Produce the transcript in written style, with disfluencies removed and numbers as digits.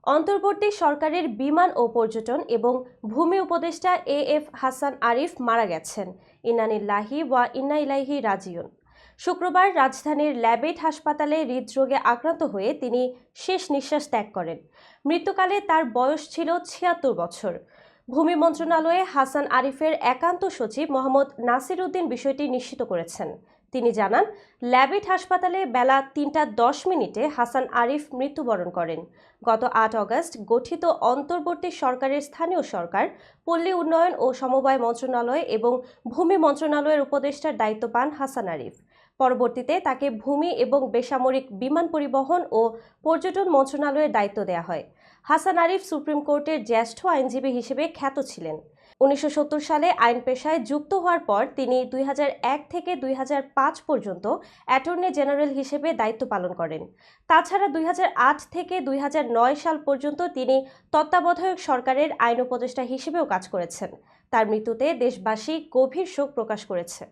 অন্তর্বর্তী সরকারের বিমান ও পর্যটন এবং ভূমি উপদেষ্টা এএফ হাসান আরিফ মারা গেছেন। ইন্না লিল্লাহি ওয়া ইন্না ইলাইহি রাজিউন। শুক্রবার রাজধানীর ল্যাবেট হাসপাতালে হৃদরোগে আক্রান্ত হয়ে তিনি শেষ নিঃশ্বাস ত্যাগ করেন। মৃত্যুকালে তার বয়স ছিল ৭৬ বছর। ভূমি মন্ত্রণালয়ে হাসান আরিফের একান্ত সচিব মোহাম্মদ নাসির উদ্দিন বিষয়টি নিশ্চিত করেছেন। তিনি জানান, ল্যাবেট হাসপাতালে বেলা ৩টা ১০ মিনিটে হাসান আরিফ মৃত্যুবরণ করেন। গত ৮ অগস্ট গঠিত অন্তর্বর্তী সরকারের স্থানীয় সরকার, পল্লী উন্নয়ন ও সমবায় মন্ত্রণালয় এবং ভূমি মন্ত্রণালয়ের উপদেষ্টার দায়িত্ব পান হাসান আরিফ। পরবর্তীতে তাকে ভূমি এবং বেসামরিক বিমান পরিবহন ও পর্যটন মন্ত্রণালয়ের দায়িত্ব দেওয়া হয়। হাসান আরিফ সুপ্রিম কোর্টের জ্যেষ্ঠ আইনজীবী হিসেবে খ্যাত ছিলেন। ১৯৭০ সালে আইন পেশায় যুক্ত হওয়ার পর তিনি ২০০১ থেকে ২০০৫ পর্যন্ত অ্যাটর্নি জেনারেল হিসেবে দায়িত্ব পালন করেন। তাছাড়া ২০০৮ থেকে ২০০৯ সাল পর্যন্ত তিনি তত্ত্বাবধায়ক সরকারের আইন উপদেষ্টা হিসেবেও কাজ করেছেন। তার মৃত্যুতে দেশবাসী গভীর শোক প্রকাশ করেছে।